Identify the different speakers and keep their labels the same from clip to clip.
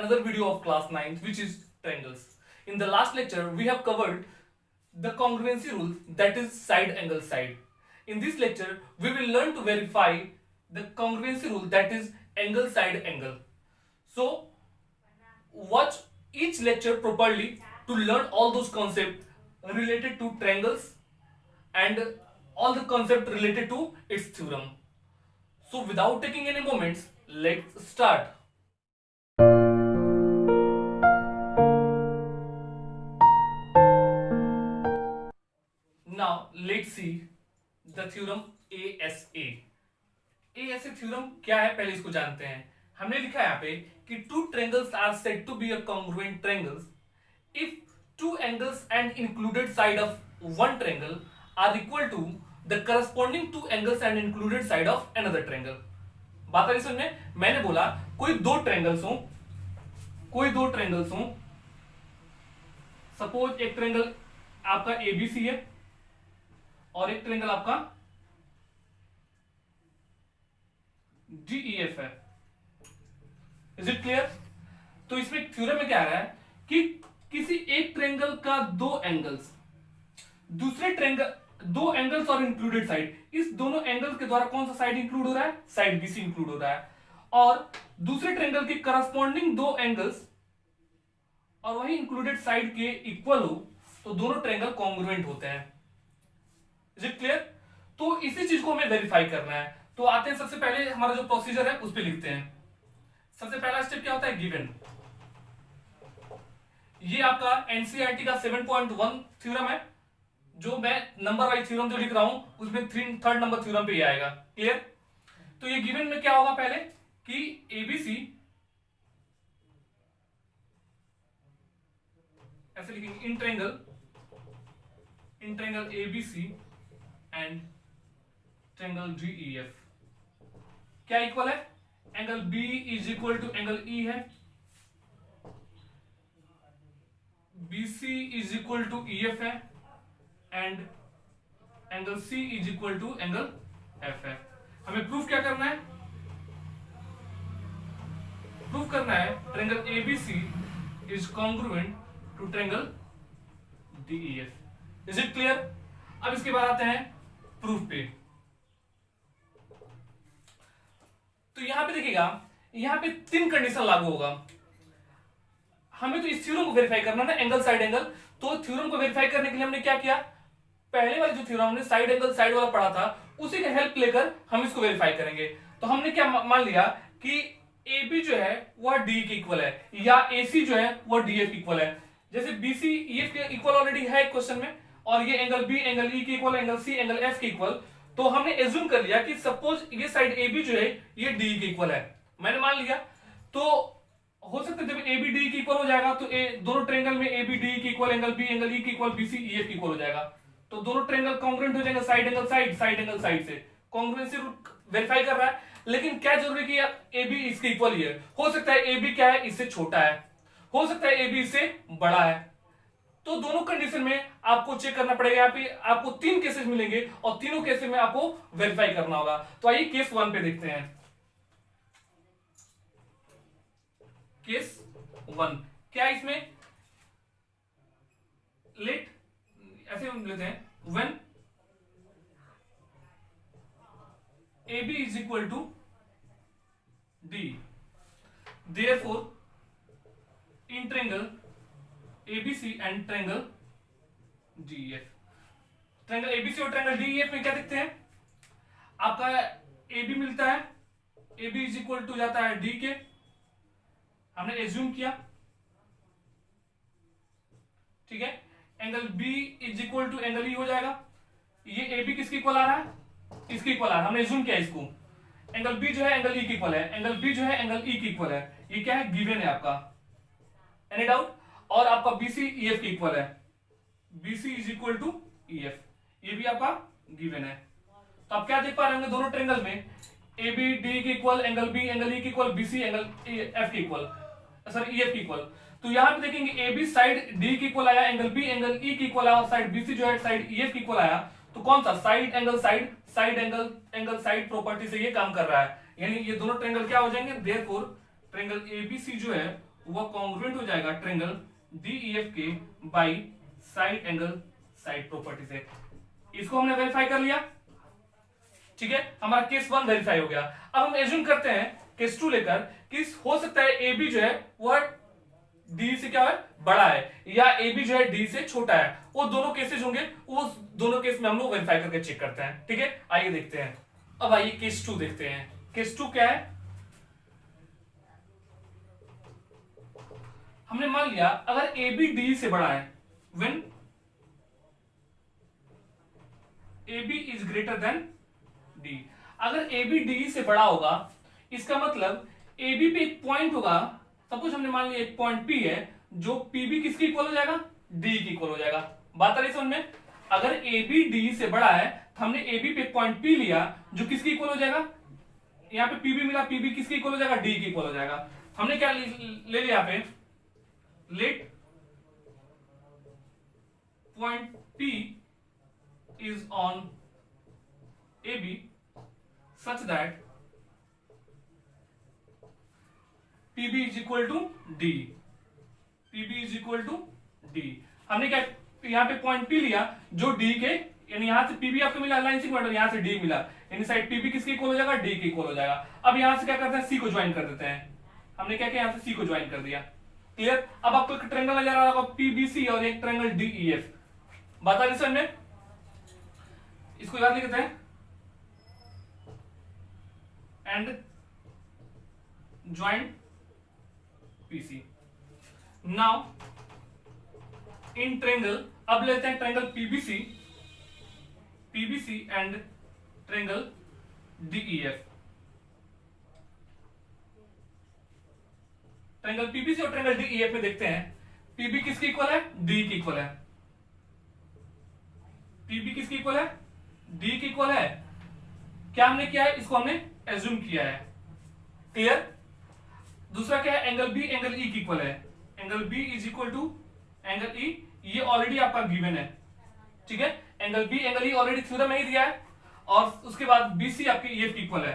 Speaker 1: another video of class 9th, which is triangles. In the last lecture, we have covered the congruency rule, that is side angle side. In this lecture, we will learn to verify the congruency rule, that is angle side angle. So, watch each lecture properly to learn all those concepts related to triangles and all the concepts related to its theorem. So, without taking any moments, let's start. Now let's see the theorem ASA. ASA theorem क्या है, पहले इसको जानते हैं. हमने लिखा है यहाँ पे कि two triangles are said to be a congruent triangles if two angles and included side of one triangle are equal to the corresponding two angles and included side of another triangle. बात आ रही समझ में? मैंने बोला कोई दो triangles हो, suppose एक ट्रायंगल आपका एबीसी है और एक ट्रायंगल आपका डीईएफ है. Is it clear? तो इसमें थ्योरम में क्या आ रहा है कि किसी एक ट्रायंगल का दो एंगल्स, दूसरे ट्रायंगल दो एंगल्स और इंक्लूडेड साइड, इस दोनों एंगल्स के द्वारा कौन सा साइड इंक्लूड हो रहा है? साइड बीसी इंक्लूड हो रहा है. और दूसरे ट्रायंगल के करस्पॉन्डिंग दो एंगल्स और वही इंक्लूडेड साइड के इक्वल हो तो दोनों ट्रायंगल कॉन्ग्रुएंट होते हैं. Is it clear? तो इसी चीज को हमें वेरीफाई करना है. तो आते हैं, सबसे पहले हमारा जो प्रोसीजर है उस पर लिखते हैं. सबसे पहला स्टेप क्या होता है? गिवन. ये आपका एनसीईआरटी का 7.1 थ्योरम है, जो मैं नंबर वाइज थ्योरम जो लिख रहा हूं उसमें थर्ड नंबर थ्योरम पे ही आएगा. क्लियर? तो ये गिवन में क्या होगा पहले कि एबीसी, ऐसे लिखेंगे, in triangle ABC and triangle DEF क्या इक्वल है? Angle B is equal to angle E है, BC is equal to EF है and angle C is equal to angle F है. हमें प्रूफ क्या करना है? प्रूफ करना है triangle ABC is congruent to triangle DEF. Is it clear? अब इसके बाद आते हैं प्रूफ पे. तो यहां पे देखिएगा, यहां पे तीन कंडीशन लागू होगा. हमें तो इस थ्योरम को वेरीफाई करना ना, एंगल साइड एंगल. तो थ्योरम को वेरीफाई करने के लिए हमने क्या किया? पहले वाले जो थ्योरम हमने साइड एंगल साइड वाला पढ़ा था उसी का हेल्प लेकर हम इसको वेरीफाई करेंगे. तो हमने क्या मान लिया कि AB जो है वह D के इक्वल है या AC जो है वह DF के इक्वल है. जैसे BC EF के इक्वल ऑलरेडी है क्वेश्चन में, और ये एंगल B एंगल E के equal, angle C angle F के इक्वल. तो हमने एज्यूम कर लिया कि सपोज ये साइड AB जो है ये D के इक्वल है. मैंने मान लिया. तो हो सकता है जब AB D के इक्वल हो जाएगा तो दोनों ट्रायंगल में AB D के equal, angle B angle E के इक्वल, BC EF के इक्वल हो जाएगा. तो दोनों ट्रायंगल कॉन्ग्रुएंट हो जाएंगे side angle side, side angle side से. कॉन्ग्रुएंसी रूल वेरीफाई कर रहा है, लेकिन क्या जरूरी कि AB इसके इक्वल ही है. हो सकता है AB क्या है, इससे छोटा है, हो सकता है AB इससे बड़ा है. तो दोनों कंडीशन में आपको चेक करना पड़ेगा. यहाँ पे आपको तीन केसेस मिलेंगे और तीनों केसेस में आपको वेरीफाई करना होगा. तो आइए केस 1 पे देखते हैं. केस 1 क्या है? इसमें लेट ऐसे हम लेते हैं, when AB is equal to D, therefore in triangle ABC and triangle DEF, triangle ABC और ट्रायंगल DEF में क्या देखते हैं? आपका AB मिलता है, AB is equal to जाता है D के, हमने एज्यूम किया. ठीक है. Angle B is equal to angle E हो जाएगा. ये AB किसके इक्वल आ रहा है? इसके इक्वल आ रहा है, हमने एज्यूम किया इसको. एंगल B जो है एंगल E के इक्वल है, एंगल B जो है एंगल E के इक्वल है. ये क्या है? गिवन है आपका. Any doubt? और आपका BC EF के इक्वल है, BC is equal to EF, ये भी आपका गिवन है. तो आप क्या देख पा रहे होंगे? दोनों ट्रायंगल में AB D के equal, angle B angle E के इक्वल, BC एंगल F के इक्वल, सॉरी EF के इक्वल. तो यहां पे देखेंगे AB साइड D के इक्वल आया, एंगल B एंगल E के इक्वल आया, और साइड BC जो है साइड EF के इक्वल आया. तो कौन सा? Side angle side, side angle side property से ये काम कर रहा है. यानी ये दोनों ट्रायंगल क्या हो जाएंगे? देयरफॉर ट्रायंगल ABC जो है वह कॉन्ग्रुएंट हो जाएगा ट्रायंगल DEF के by side angle side property से। इसको हमने वेरीफाई कर लिया, ठीक है, हमारा केस 1 वेरीफाई हो गया। अब हम एज्यूम करते हैं केस 2 लेकर कि हो सकता है ए बी जो है वह डी से क्या है बड़ा है, या ए बी जो है डी से छोटा है। वो दोनों केसेस होंगे, वो दोनों केस में हम लोग वेरीफाई करके चेक करते हैं, ठीक है। आइए देखते हैं, अब आइए केस 2 देखते हैं। केस 2 क्या है, हमने मान लिया अगर ए बी डी से बड़ा है, when A B is greater than D. अगर ए बी डी से बड़ा होगा, इसका मतलब ए बी पे एक पॉइंट होगा, सपोज हमने मान लिया एक पॉइंट पी है, जो पी बी किसकी इक्वल हो जाएगा, डी की इक्वल हो जाएगा। बात आ रही समझ में। अगर ए बी डी से बड़ा है तो हमने ए बी पे एक पॉइंट पी लिया जो किसकी इक्वल हो जाएगा, यहां पे पीबी मिला, पीबी किसकी इक्वल हो जाएगा, डी की इक्वल हो जाएगा। हमने क्या ले लिया यहाँ पे, let point P is on A B such that PB is equal to D, PB is equal to D। हमने क्या यहां पे पॉइंट P लिया जो D के, यानी यहां से PB आपको मिला लाइन सेगमेंट, यहां से D मिला, यानी साइड PB किसकी इक्वल हो जाएगा, D की इक्वल हो जाएगा। अब यहां से क्या करते हैं, C को ज्वाइन कर देते हैं। हमने क्या किया, यहां से C को ज्वाइन कर दिया, क्लियर। अब आपको एक ट्रायंगल नजर आ रहा होगा PBC और एक ट्रायंगल DEF। बता रही समझ में, इसको याद लिखते हैं, and join PC। now in triangle, अब लेते हैं triangle PBC and triangle DEF। Triangle PBC और ट्रायंगल DEF में देखते हैं PB किसकी इक्वल है, D की इक्वल है। PB किसकी इक्वल है, D की इक्वल है। क्या हमने किया है, इसको हमने एज्यूम किया है, क्लियर। दूसरा क्या है, एंगल बी एंगल ई की इक्वल है। Angle B is equal to angle E, ये ऑलरेडी आपका गिवन है, ठीक है। Angle B angle E already theorem में ही दिया है। और उसके बाद बीसी आपके ईएफ की इक्वल है,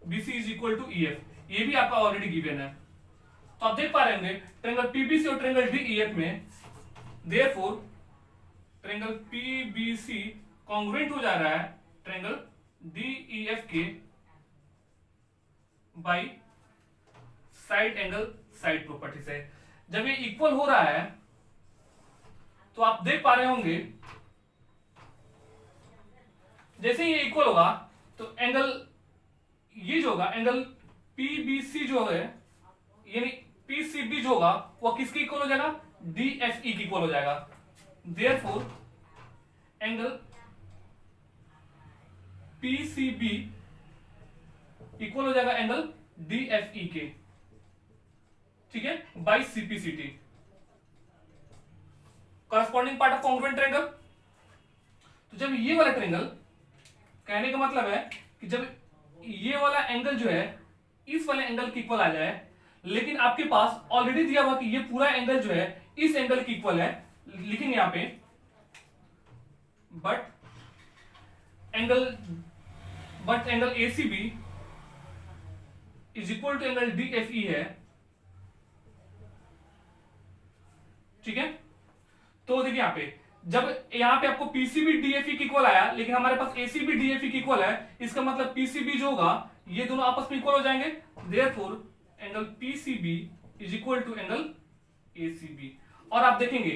Speaker 1: BC is equal to EF, ये भी आपका ऑलरेडी गिवन है। तो आप देख पा रहे होंगे ट्रायंगल पीबीसी और ट्रायंगल डीईएफ में देयरफॉर ट्रायंगल पीबीसी कॉन्ग्रुएंट हो जा रहा है ट्रायंगल डीईएफ के by side angle side property से। जब ये इक्वल हो रहा है तो आप देख पा रहे होंगे जैसे ये इक्वल होगा तो एंगल ये जो होगा एंगल पीबीसी जो है यानी पीसीबी जो होगा वो किसकी इक्वल हो जाएगा, डीएफई की इक्वल हो जाएगा। देयरफॉर एंगल पीसीबी इक्वल हो जाएगा एंगल डीएफई के, ठीक है, by CPCT, corresponding part of congruent triangle. तो जब ये वाला ट्रायंगल, कहने का मतलब है कि जब ये वाला एंगल जो है इस वाले एंगल की इक्वल आ जाए, लेकिन आपके पास ऑलरेडी दिया हुआ कि ये पूरा एंगल जो है इस एंगल की इक्वल है, लिखेंगे यहां पे but angle ACB is equal to angle DFE है, ठीक है। तो देखिए यहां पे जब यहां पे आपको पीसीबी डीएफई की इक्वल आया, लेकिन हमारे पास एसीबी डीएफई की इक्वल है, इसका मतलब पीसीबी जो होगा ये दोनों आपस में इक्वल हो जाएंगे। Therefore angle PCB is equal to angle ACB. और आप देखेंगे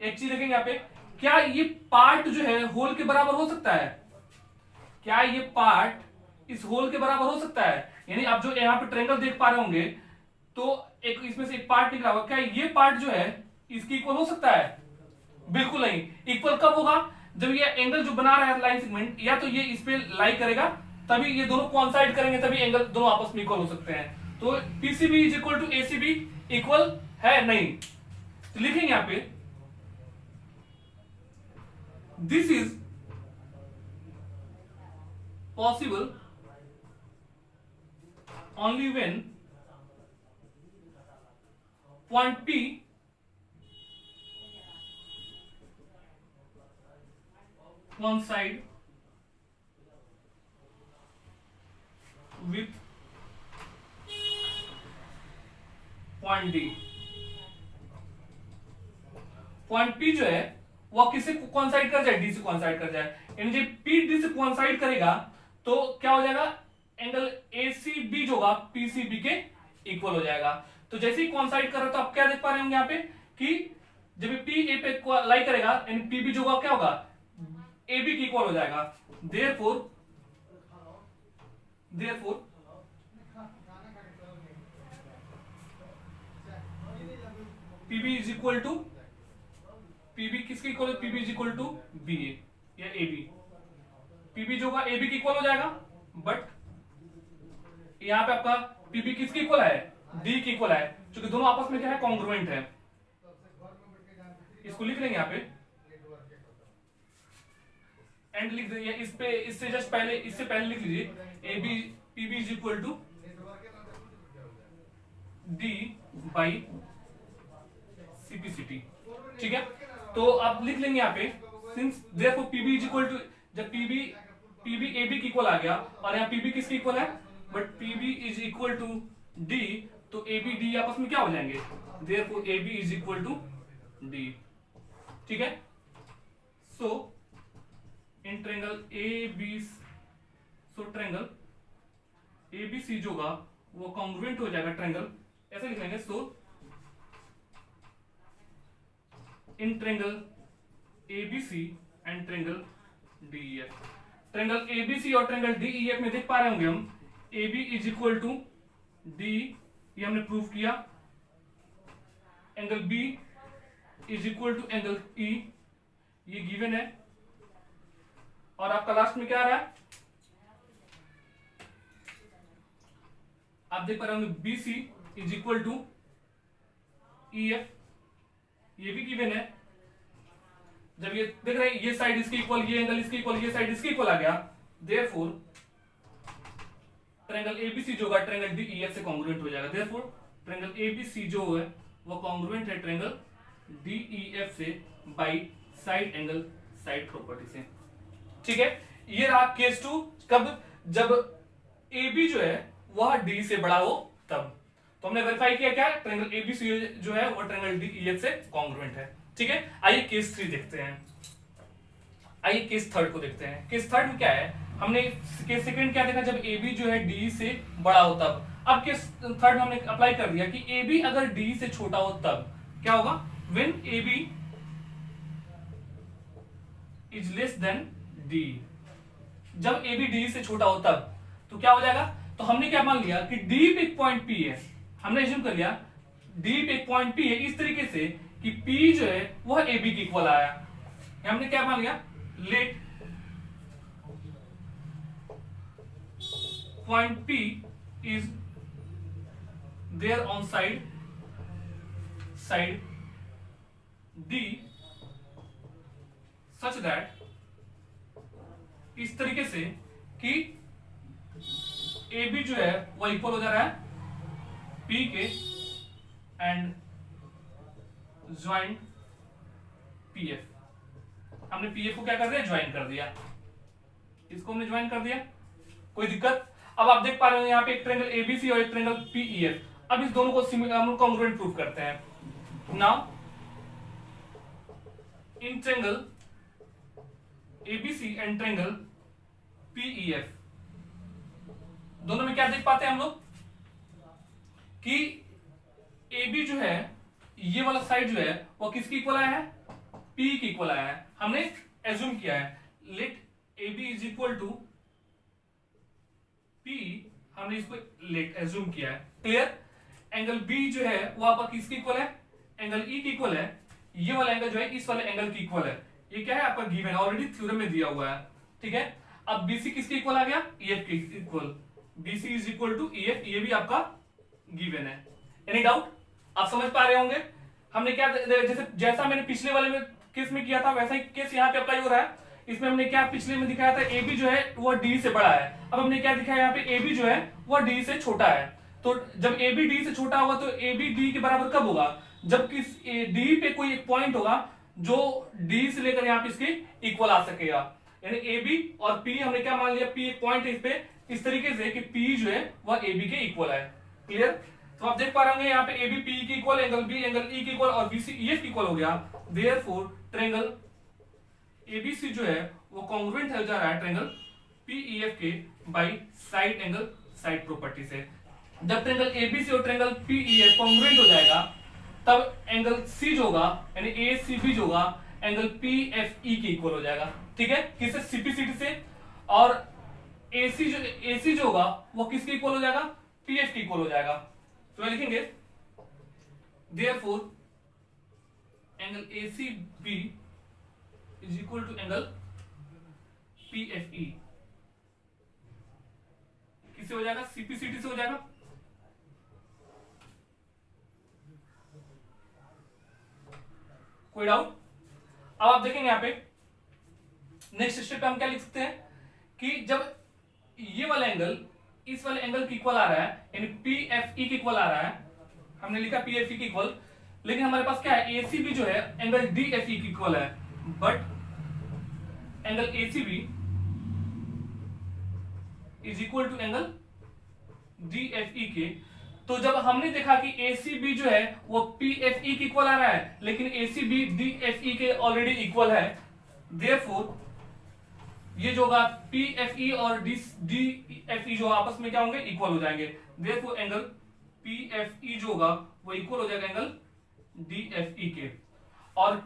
Speaker 1: एक चीज देखेंगे यहां पे, क्या ये पार्ट जो है होल के बराबर हो सकता है, क्या ये पार्ट इस होल के बराबर हो सकता है। यानी आप जो यहां पे ट्रायंगल देख पा रहे होंगे तो एक इसमें से एक पार्ट निकला होगा, क्या ये पार्ट जो है इसकी इक्वल हो सकता है, बिल्कुल नहीं। इक्वल कब होगा, जब ये एंगल जो बना रहा है लाइन सेगमेंट, या तो ये इस पे लाई करेगा तभी ये दोनों कोइंसाइड करेंगे, तभी एंगल दोनों आपस में इक्वल हो सकते हैं। तो PCB is equal to ACB equal है नहीं, तो लिखेंगे यहां पे this is possible only when point P coincide with point D. Point P जो है वो किससे कोइंसाइड कर जाए, डी से कोइंसाइड कर जाए, यानी जब पी डी से कोइंसाइड करेगा तो क्या हो जाएगा, एंगल एसीबी जो होगा पीसीबी के इक्वल हो जाएगा। तो जैसे ही कोइंसाइड कर रहा है तो आप क्या देख पा रहे होंगे यहाँ पे कि जब पी ए पे लाई करेगा यानी पीबी जो होगा क्या होगा, ए बी की इक्वल हो जाएगा। Therefore PB is equal to, PB किसके इक्वल है, PB is equal to B A या ए बी। पीबी जो होगा ए बी की इक्वल हो जाएगा, बट यहां पे आपका पीबी किसकी इक्वल है, डी की इक्वल है, क्योंकि दोनों आपस में क्या है, कॉन्ग्रुएंट है। इसको लिख लेंगे यहां पे एंड लिख दीजिए इस पे, इससे जस्ट पहले, इससे पहले लिख लीजिए A B PB is equal to D by CPCT. ठीक है, तो आप लिख लेंगे यहाँ पे since therefore PB is equal to, जब पीबी ए बी की इक्वल आ गया और यहाँ पीबी किसकी इक्वल है, but PB is equal to D, तो ए बी डी आपस में क्या हो जाएंगे, therefore A B is equal to D. ठीक है, so in triangle A B, so triangle A B C जो होगा वो कॉन्ग्रुएंट हो जाएगा ट्रायंगल, ऐसे लिखेंगे। So in triangle ABC and triangle DEF, triangle ABC और ट्रायंगल डीईएफ में देख पा रहे होंगे हम AB is equal to D, ये हमने प्रूव किया, angle B is equal to angle E, ये गिवन है, और आपका लास्ट में क्या आ रहा है, आप देख पा रहे होंगे BC is equal to EF, ये भी गिवन है। जब ये देख रहे हैं ये साइड इसकी इक्वल, ये एंगल इसकी इक्वल, ये साइड इसकी इक्वल आ गया, देयरफॉर ट्रायंगल एबीसी जो होगा ट्रायंगल डीईएफ से कॉन्ग्रुएंट हो जाएगा। देयरफॉर ट्रायंगल एबीसी जो है वो कॉन्ग्रुएंट है ट्रायंगल डीईएफ से by side angle side property से। ठीक है, ये रहा केस 2, कब, जब AB जो है वह D से बड़ा हो तब। तो हमने वेरीफाई किया क्या, ट्रायंगल एबीसी जो है वो ट्रायंगल डीईएफ से कॉन्ग्रुएंट है। ठीक है, आइए केस 3 देखते हैं, आइए केस 3 को देखते हैं। केस 3 में क्या है, हमने केस सेकंड क्या देखा, जब AB जो है D से बड़ा हो तब। अब केस 3 में हमने अप्लाई कर दिया कि AB अगर D से छोटा हो तब क्या होगा, when AB is less than D, जब AB D से छोटा हो तब तो क्या हो जाएगा। तो हमने क्या मान लिया कि D पे एक पॉइंट P है, हमने एज्यूम कर लिया D पे एक पॉइंट P है इस तरीके से कि P जो है वह AB की इक्वल आया। हमने क्या मान लिया, let point P is there on side D such that, इस तरीके से कि AB जो है वह इक्वल हो जा रहा है P के एंड ज्वाइन PF। हमने PF को क्या कर दिया, ज्वाइन कर दिया, इसको हमने ज्वाइन कर दिया, कोई दिक्कत। अब आप देख पा रहे हो यहाँ पे एक ट्रायंगल ABC और एक ट्रायंगल PEF। अब इस दोनों को हम कॉन्ग्रुएंट प्रूव करते हैं। Now in triangle ABC and triangle PEF, दोनों में क्या देख पाते हैं हम लोग कि AB जो है ये वाला साइड जो है वो किसकी इक्वल आया है, P की इक्वल आया है। हमने एज्यूम किया है let AB is equal to P, हमने इसको लेट एज्यूम किया है, क्लियर। एंगल B जो है वो आपका किसकी इक्वल है, एंगल E की इक्वल है। ये वाला एंगल जो है इस वाले एंगल की इक्वल है, ये क्या है आपका गिवन है, ऑलरेडी थ्योरम में दिया हुआ है। ठीक है, अब BC किसकी इक्वल आ गया, EF की equal, BC is equal to EF, ये भी आपका गिवन है। एनी डाउट, आप समझ पा रहे होंगे। हमने क्या, जैसा मैंने पिछले वाले में केस में किया था वैसा ही केस यहाँ पे अप्लाई हो रहा है। इसमें हमने क्या पिछले में दिखाया था, AB जो है वो D से बड़ा है। अब हमने क्या दिखाया यहाँ पे, AB जो है वो D से छोटा है। तो जब AB D से छोटा होगा तो AB D के बराबर कब होगा, जब किस D पे कोई एक पॉइंट होगा जो D से लेकर यहाँ पे इसके इक्वल आ सकेगा। यानी AB और P हमने क्या मान लिया, P एक पॉइंट है इस पे, इस तरीके से कि P जो है वह AB के इक्वल है, क्लियर। तो आप देख पा रहे होंगे यहाँ पे ए बी पी के equal, angle B angle E के इक्वल और बी सी ई एफ के इक्वल हो गया। देयरफॉर ट्रायंगल एबीसी जो है वो कॉन्ग्रुएंट हो जा रहा है ट्रायंगल पीईएफ के by side angle side property से। जब ट्रायंगल एबीसी और ट्रायंगल पीईएफ कॉन्ग्रुएंट हो जाएगा तब एंगल सी जो होगा यानी एसीबी जो होगा एंगल पीएफई के इक्वल हो जाएगा। ठीक है, किससे? सीपीसीटी से। और एसी जो होगा वो किसके इक्वल हो जाएगा? पीएफ के इक्वल हो जाएगा। तो मैं लिखेंगे therefore angle ACB is equal to angle PFE. किससे हो जाएगा? सीपीसीटी से हो जाएगा। कोई डाउट? अब आप देखेंगे यहां पे नेक्स्ट स्टेप पे हम क्या लिख सकते हैं कि जब ये वाला एंगल इस वाले एंगल के इक्वल आ रहा है यानी पीएफई के इक्वल आ रहा है, हमने लिखा पीएफई के इक्वल, लेकिन हमारे पास क्या है? एसीबी जो है एंगल डीएफई के इक्वल है, but angle ACB is equal to angle DFE के। तो जब हमने देखा कि एसीबी जो है वो पीएफई के इक्वल आ रहा है लेकिन एसीबी डीएफई के ऑलरेडी इक्वल है, देयरफॉर ये जो होगा पीएफई और डीएफई जो आपस में क्या होंगे? इक्वल हो जाएंगे। देयरफॉर एंगल पीएफई जो होगा वो इक्वल हो जाएगा एंगल डीएफई के। और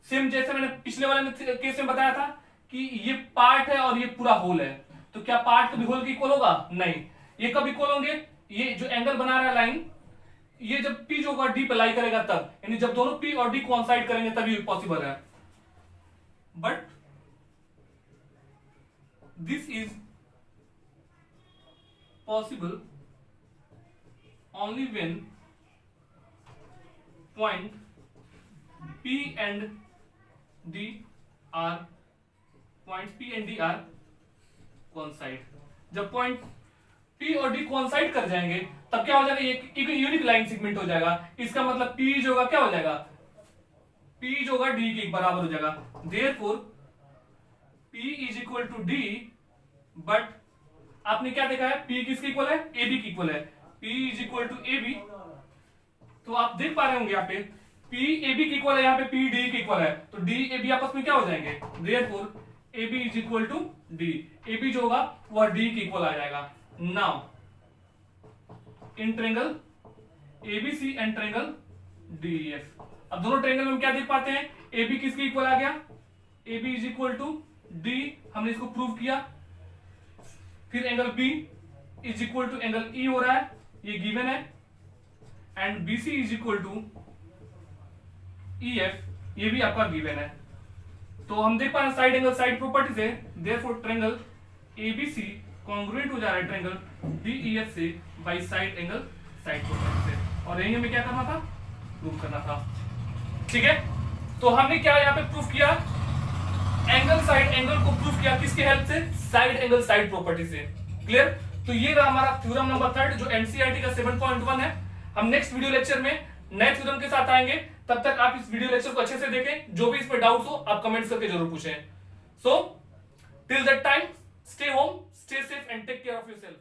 Speaker 1: सेम जैसे मैंने पिछले वाले केस में बताया था कि ये पार्ट है और ये पूरा होल है, तो क्या पार्ट कभी होल के इक्वल होगा? नहीं। ये कब इक्वल होंगे? ये जो एंगल बना रहा है लाइन, ये जब P जो होगा D पे लाई करेगा तब, यानी जब दोनों P और D कोइंसाइड करेंगे तभी पॉसिबल है। But this is possible only when point P and D are coincide. जब पॉइंट P और D कोइंसाइड कर जाएंगे तब क्या हो जाएगा? ये एक यूनिक लाइन सेगमेंट हो जाएगा। इसका मतलब P जो होगा क्या हो जाएगा? P जो होगा D के बराबर हो जाएगा। Therefore P is equal to D, but आपने क्या देखा है? P किसके इक्वल है? AB के इक्वल है। P is equal to AB, तो आप देख पा रहे होंगे यहाँ पे P AB के इक्वल है, यहाँ पे P D के इक्वल है, तो D AB आपस में क्या हो जाएंगे? Therefore AB is equal to D। AB जो होगा वह D के इक्वल आ जाएगा। Now in triangle ABC and triangle DEF, अब दोनों ट्रायंगल में हम क्या देख पाते हैं? AB किसके इक्वल आ गया? AB is equal to D, हमने इसको प्रूव किया। फिर angle B is equal to angle E हो रहा है, ये गिवन है, and BC is equal to EF, ये भी आपका गिवन है। तो हम देख पा रहे हैं साइड एंगल साइड प्रॉपर्टी से, देयरफॉर ट्रायंगल ABC कॉन्ग्रुएंट हो जा रहा है ट्रायंगल DEF से by side angle side property से। और यही हमें क्या करना था? प्रूव करना था। ठीक है, तो हमने क्या यहाँ पे प्रूफ किया? एंगल साइड एंगल को प्रूफ किया किसके हेल्प से? साइड एंगल साइड प्रॉपर्टी से। क्लियर? तो ये रहा हमारा थ्योरम नंबर 3 जो एनसीईआरटी का 7.1 है। हम नेक्स्ट वीडियो लेक्चर में नए थ्योरम के साथ आएंगे, तब तक आप इस वीडियो लेक्चर को अच्छे से देखें। जो भी इस पर डाउट्स हो आप कमेंट्स करके जरूर पूछें। So till that time, stay home, stay safe and take care of yourself.